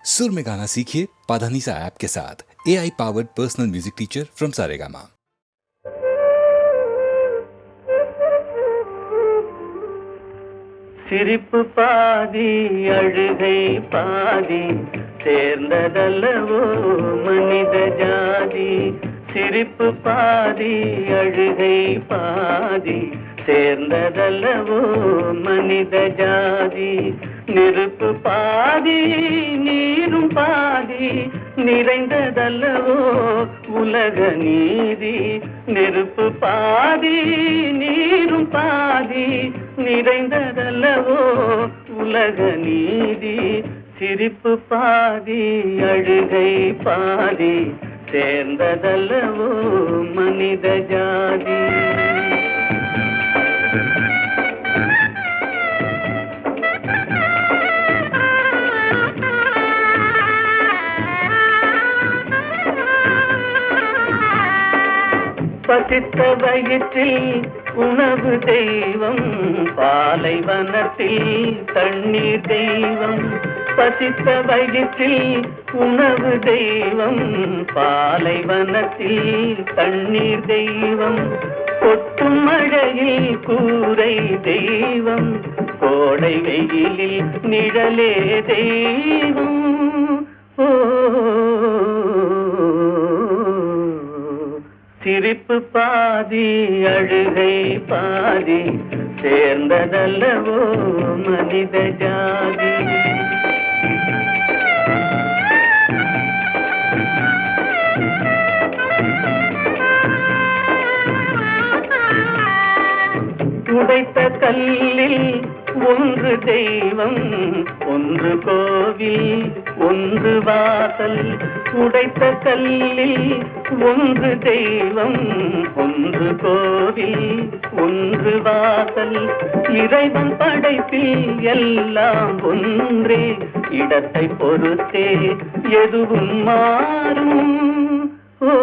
सुर में गाना सीखिए पाधानीसा ऐप के साथ। AI powered personal music teacher from Saregama. சிரிப்பு பாதி அழுகை பாதி சேர்ந்ததல்லவோ மனித ஜாதி. சிரிப்பு பாதி அழுகை பாதி சேர்ந்ததல்லவோ மனித ஜாதி. நெருப்பு பாதி நீரும் பாதி நிறைந்ததல்லவோ உலக நீதி. நெருப்பு பாதி நீரும் பாதி நிறைந்ததல்லவோ உலக நீதி. சிரிப்பு பாதி அழுகை பாதி சேர்ந்ததல்லவோ மனித ஜாதி. பசித்த வயிற்றில் உணவு தெய்வம், பாலைவனத்தில் தண்ணீர் தெய்வம். பசித்த வயிற்றில் உணவு தெய்வம், பாலைவனத்தில் தண்ணீர் தெய்வம். கொட்டும் மழையில் கூரை தெய்வம், கோடை வெயிலில் நிழலே தெய்வம். ஓ சிரிப்பு பாதி அழுகை பாதி சேர்ந்ததல்லவோ மனித ஜாதி. உடைத்த கல்லில் ஒன்று தெய்வம், ஒன்று கோவில், ஒன்று வாசல். உடைத்த கல்லில் ஒன்று தெய்வம், ஒன்று கோவில், ஒன்று வாசல். இறைவன் படைப்பில் எல்லாம் ஒன்றே, இடத்தை பொறுத்தே எதுவும் மாறும். ஓ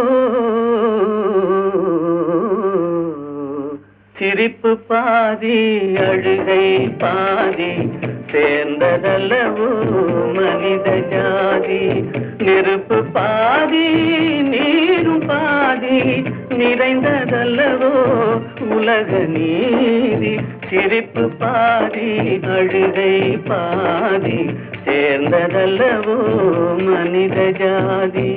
சிரிப்பு பாதி அழுகை பாதி சேர்ந்ததல்லவோ மனித ஜாதி. நெருப்பு பாதி நீரும் பாதி நிறைந்ததல்லவோ உலக நீதி. சிரிப்பு பாதி அழுகை பாதி சேர்ந்ததல்லவோ மனித ஜாதி.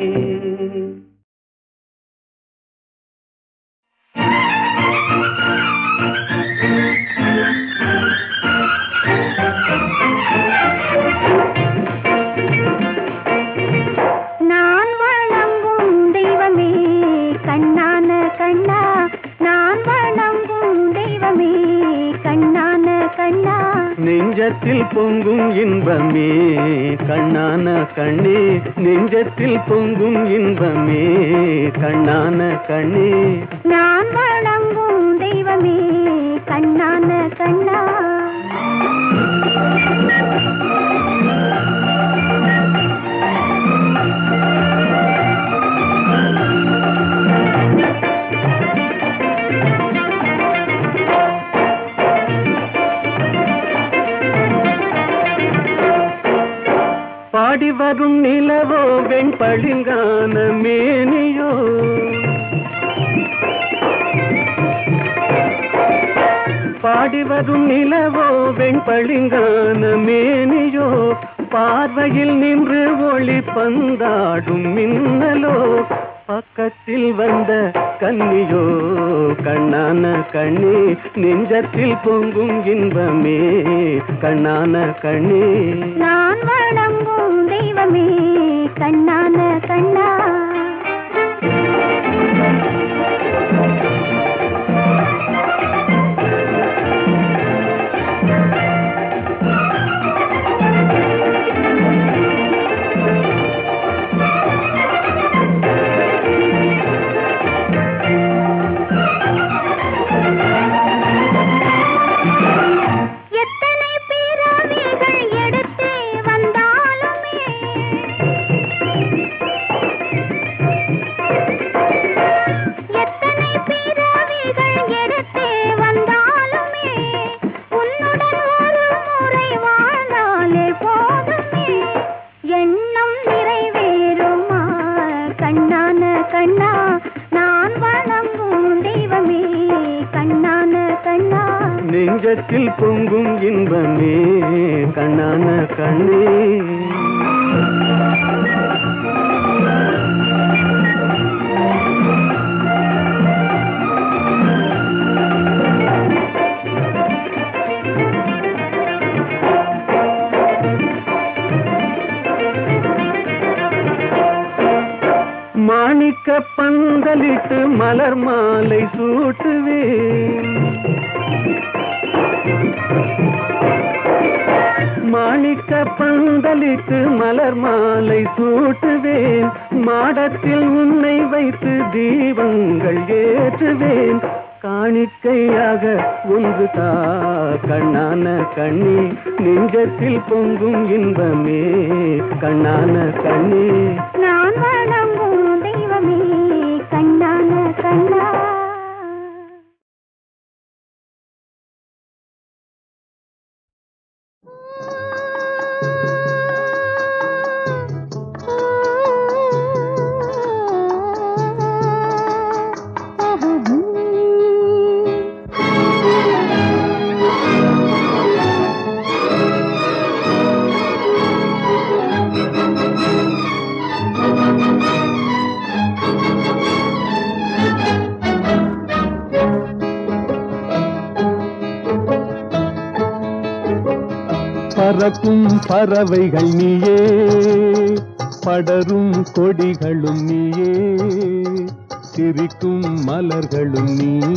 நெஞ்சத்தில் பொங்கும் இன்பமே கண்ணான கண்ணே, நெஞ்சத்தில் பொங்கும் இன்பமே கண்ணான கண்ணே. நான் வணங்கும் தெய்வமே கண்ணான கண்ணா. பாடி வரும் நிலவோ வெண்பளிங்கான மேனியோ, பாடி வரும் நிலவோ வெண்பளிங்கான மேனியோ. பார்வையில் நின்று ஒளி பந்தாடும் மின்னலோ, பக்கத்தில் வந்த கன்னியோ கண்ணான கண்ணே. நெஞ்சத்தில் பொங்கும் இன்பமே கண்ணான கண்ணே. நான் வணங்கும் தெய்வமே கண்ணான கண்ணா. நெஞ்சத்தில் பொங்கும் இன்பமே கண்ணான கண்ணே. மாணிக்க பந்தலிட்டு மலர் மாலை சூட்டுவேன், மாணிக்க பந்தலிட்டு மலர் மாலை சூட்டுவேன், மாடத்தில் உன்னை வைத்து தீபங்கள் ஏற்றுவேன், காணிக்கையாக ஒன்று தா கண்ணான கண்ணே, நெஞ்சத்தில் பொங்கும் இன்பமே கண்ணான கண்ணே. நான் வணங்கும் தெய்வமே கண்ணான கண்ணா. பறக்கும் பறவைகள் நீயே, படரும் கொடிகளும் நீயே, சிரிக்கும் மலர்களும் நீயே,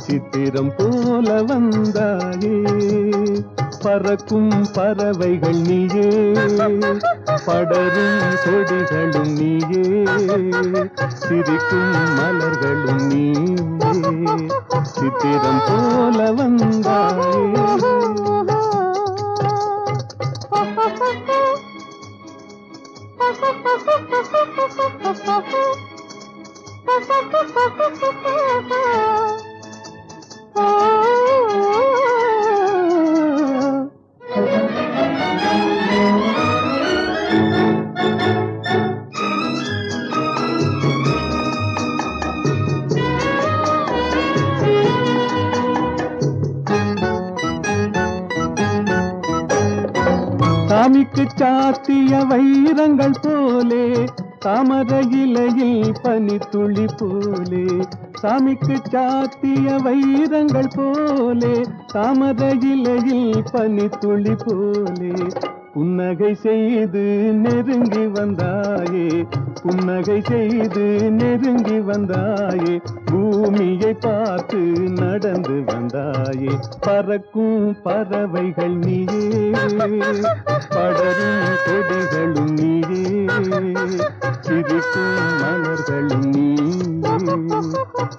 சித்திரம் போல வந்தாயே. பறக்கும் பறவைகள் நீயே, படரும் கொடிகளும் நீயே, சிரிக்கும் மலர்களும் நீயே, சித்திரம் போல வந்தாயே. சாமிக்கு சாத்திய வைரங்கள் போலே, தாமரை இலையில் பனித்துளி போலே, சாமிக்கு சாத்திய வைரங்கள் போலே, தாமரை இலையில் பனித்துளி போலே, புன்னகை செய்து நெருங்கி வந்தாயே, புன்னகை செய்து நெருங்கி வந்தாயே, பூமியை பார்த்து நடந்து வந்தாயே. பறக்கும் பறவைகள் நீயே, படரும் கொடிகளும் நீயே, சிரிக்கும் மலர்களும் நீயே,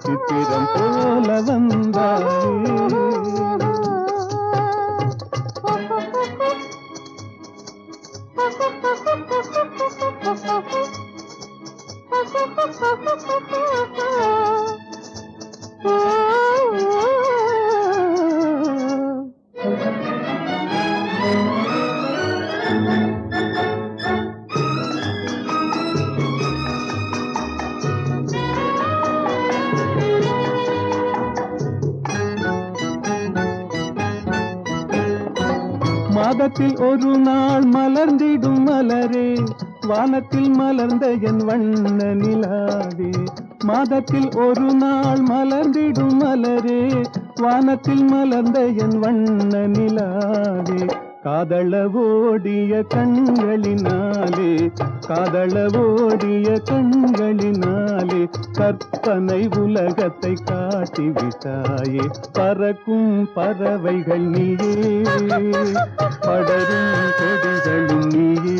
சித்திரம் போல வந்தாயே. மாதத்தில் ஒரு நாள் மலர்ந்திடும் மலரே, வானத்தில் மலர்ந்த என் வண்ண நிலாவே, மாதத்தில் ஒரு நாள் மலர்ந்திடும் மலரே, வானத்தில் மலர்ந்த என் வண்ண நிலாவே, காதளவோடிய கண்களினாலே, காதளவோடிய கண்களினாலே, கற்பனை உலகத்தை காட்டிவிட்டாயே. பறக்கும் பறவைகள் நீயே, படரும் கொடிகளும் நீயே,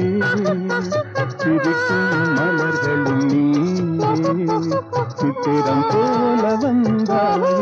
சிரிக்கும் மலர்களும் நீயே, சித்திரம் போல வந்தாயே.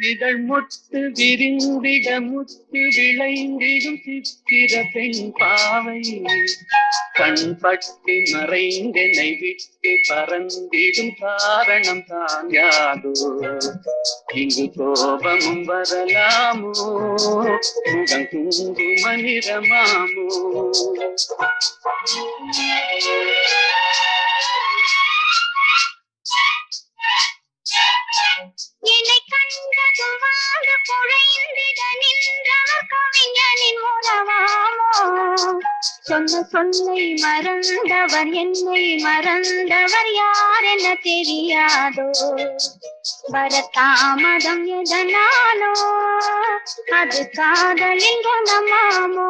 இதழ் முட்டு விரிந்திட முத்து விளைந்திடும் சித்திர பெண் பாவை கண்பட்டு மறைந்தென்னை விட்டு பறந்திடும் காரணம் தான் யாதோ இங்கு கோபமும் வரலாமோ முகம் குங்கும நிறமாமோ என்னை கண்டதும் வாழ குழைந்திட நின்றவர் கவிஞனின் உறவாமோ சொன்ன சொல்லை மறந்தவர் என்னை மறந்தவர் யார் என்ன தெரியாதோ வரதாமதம் எதனாலோ அது காதலின் குணமாமோ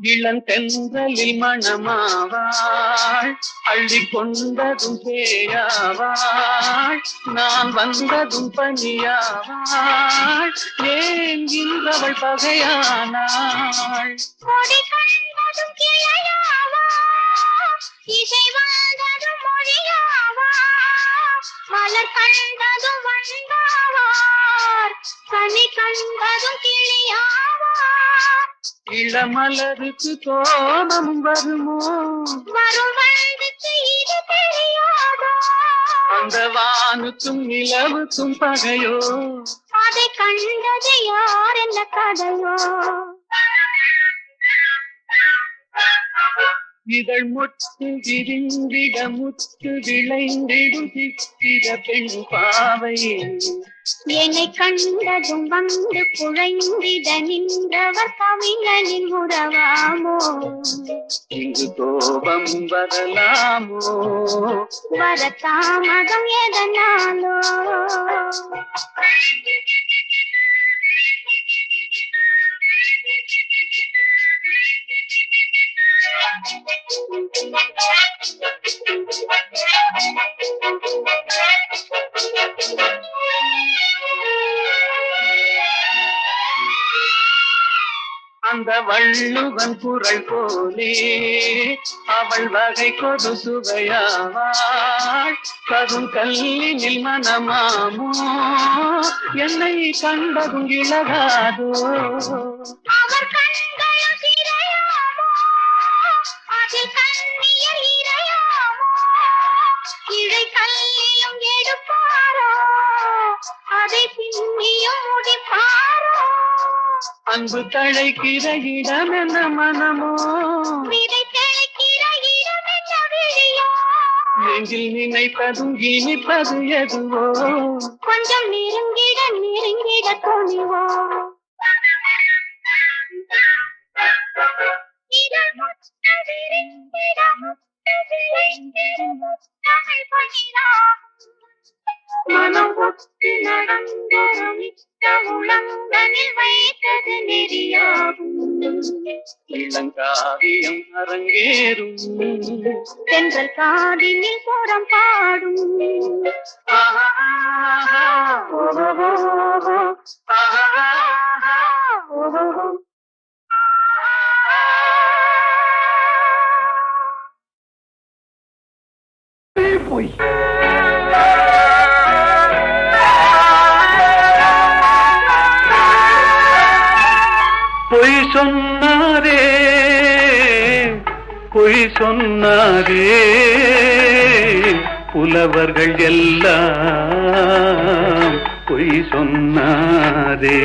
இளந்தென்றலில் மணமாவாள் அள்ளி கொண்டதும் பேயாவாள் நான் வந்ததும் பணியாவாள் ஏன் இன்றவள் பகையானாள் கொடி கண்டதும் கிளையாவா இசை வந்ததும் மொழியாவா மலர் கண்டதும் வந்தாவார் கனி கண்டதும் கிளியாவா இளமலருக்கு கோபம் வருமோ வரும் வயதுக்கு இது தெரியாதோ அந்த வானுக்கும் நிலவுக்கும் பகையோ அதை கண்டது யார் என்ன கதையோ இதழ் முட்டு விரிந்திட முத்து விளைந்திடும் சித்திர பெண் பாவை என்னை கண்டதும் வந்து குழைந்திட நின்றவர் கவிஞனின் உறவாமோ இங்கு கோபம் வரலாமோ வரதாமதம் எதனாலோ அந்த வள்ளுவன் குரல் போலே அவள் வகை கொடு சுவையாவாள் கரும் கல்லினில் மனமாமோ என்னை கண்டதும் இழகாதோ அவர் கண்களும் சிறையாமோ அதில் கண்ணியல் இறையாமோ இழை கல்லிலும் எடுப்பாரோ அதை பின்னியும் முடிப்பாரோ அன்பு தழைக்கிற இடம் என்ன மனமோ விதை தெளிக்கிற இடம் என்ன விழியோ நெஞ்சில் நினைப்பதும் இனிப்பது எதுவோ கொஞ்சம் நெருங்கிட நெருங்கிட துணிவோ இதழ் முட்டு விரிந்திட முட்டு விளைந்திடும் முத்தமிழ் பகிராம் மனம் ஒட்டி நடந்தொரு மிக்க உளங்கனில் வைத்தது நெறியாகும் இளங்காவியம் அரங்கேறும் தென்றல் காதினில் புறம் பாடும் போய் பொய் சொன்னாரே பொய் சொன்னாரே புலவர்கள் எல்லாம் பொய் சொன்னாரே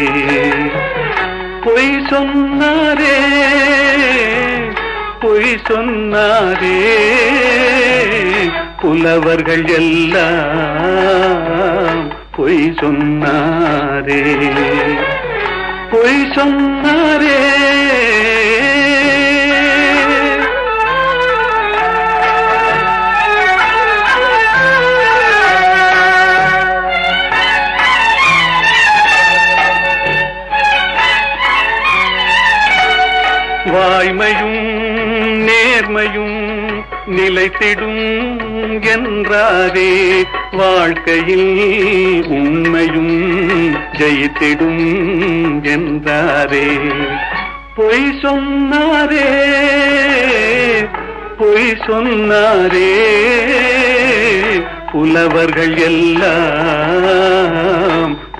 பொய் சொன்னாரே பொய் சொன்னாரே புலவர்கள் எல்லாம் பொய் சொன்னாரே பொய் சொன்னாரே நிலைத்திடும் என்றாரே, வாழ்க்கையில் உண்மையும் ஜெயித்திடும் என்றாரே. பொய் சொன்னாரே, பொய் சொன்னாரே, புலவர்கள் எல்லாம்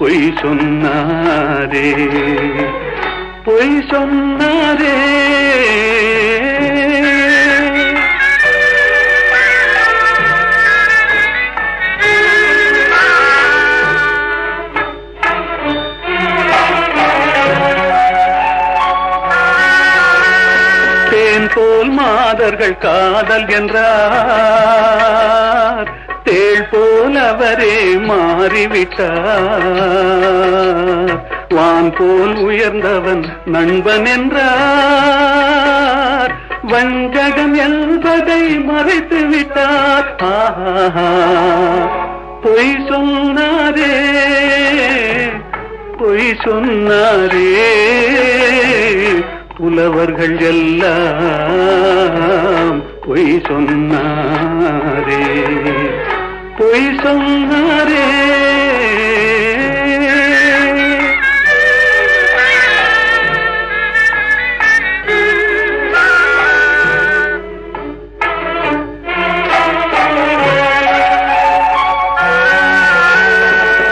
பொய் சொன்னாரே, பொய் சொன்னாரே. தேன் போல் மாதர்கள் காதல் என்றார், தேள் போல் அவரே மாறிவிட்டார். வான் போல் உயர்ந்தவன் நண்பன் என்றார், வஞ்சகம் என்பதை மறைத்து விட்டார். பொய் சொன்னாரே, பொய் சொன்னாரே, புலவர்கள் எல்லாம் பொய் சொன்னாரே, பொய் சொன்னாரே.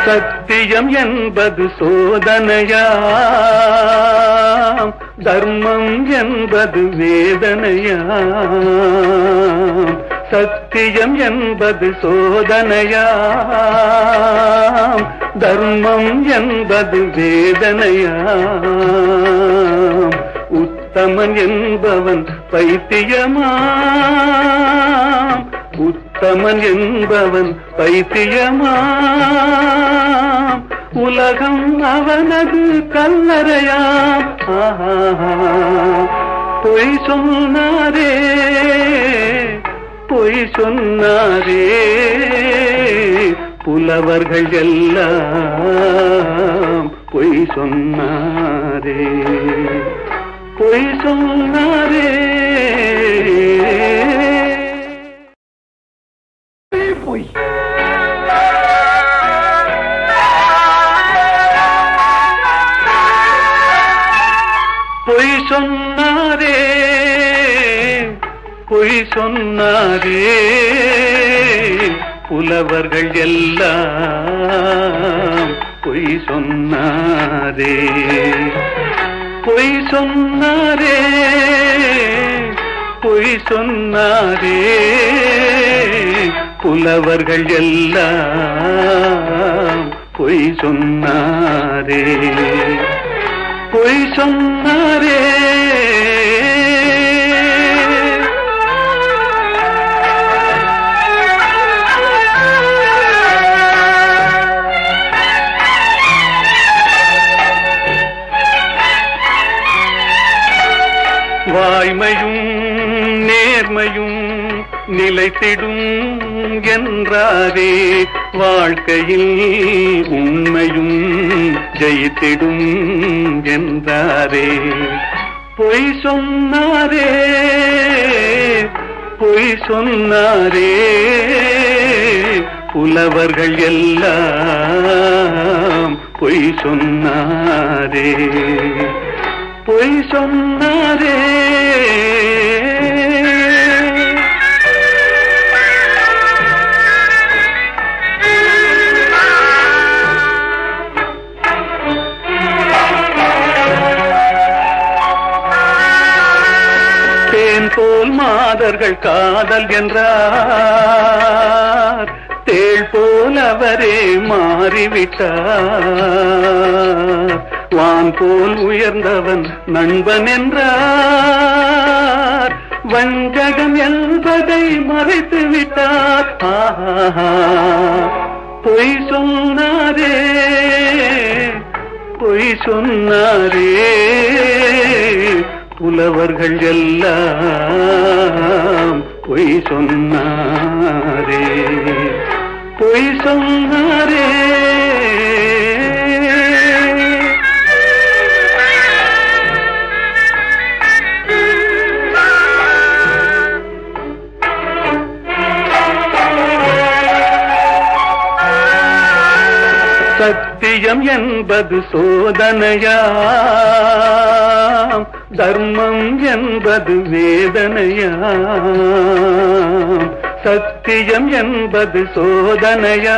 சத்தியம் என்பது சோதனையாம், தர்மம் என்பது வேதனையாம். சத்தியம் என்பது சோதனையாம், தர்மம் என்பது வேதனையாம். உத்தமன் என்பவன் பைத்தியமாம், உத்தமன் என்பவன் பைத்தியமாம். உலகம் அவனது கல்லறையாம். பொய் சொன்னாரே, பொய் சொன்னாரே, புலவர்கள் எல்லாம் பொய் சொன்னாரே, பொய் சொன்னாரே. பொய் பொய் சொன்னாரே, பொய் சொன்னாரே, புலவர்கள் எல்லாம் பொய் சொன்னாரே, பொய் சொன்னாரே, பொய் சொன்னாரே, புலவர்கள் எல்லாம் பொய் சொன்னாரே, பொய் சொன்னாரே. வாய்மையும் நேர்மையும் நிலைத்திடும் என்றாரே, வாழ்க்கையில் உண்மையும் ஜெயித்திடும் என்றாரே. பொய் சொன்னாரே, பொய் சொன்னாரே, புலவர்கள் எல்லாம் பொய் சொன்னாரே, பொய் சொன்னாரே. தேன் போல் மாதர்கள் காதல் என்றார், தேள் போல் அவரே மாறிவிட்டார். வான் போல் உயர்ந்தவன் நண்பன் என்றார், வஞ்சகம் என்பதை மறைத்து விட்டார். பொய் சொன்னாரே, பொய் சொன்னாரே, புலவர்கள் எல்லாம் பொய் சொன்னாரே, பொய் சொன்னாரே. சத்தியம் என்பது சோதனையாம், தர்மம் என்பது வேதனையாம். சத்தியம் என்பது சோதனையாம்,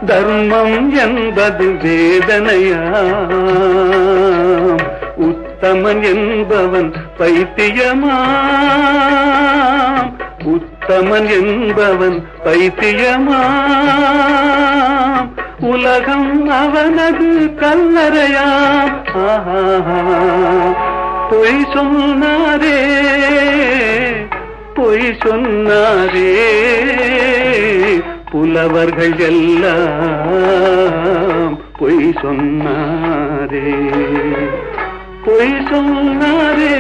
தர்மம் என்பது வேதனையாம். உத்தமன் என்பவன் பைத்தியமாம், உத்தமன் என்பவன் பைத்தியமாம். உலகம் அவனது கல்லறையாம். பொய் சொன்னாரே, பொய் சொன்னாரே, புலவர்கள் எல்லாம் பொய் சொன்னாரே, பொய் சொன்னாரே.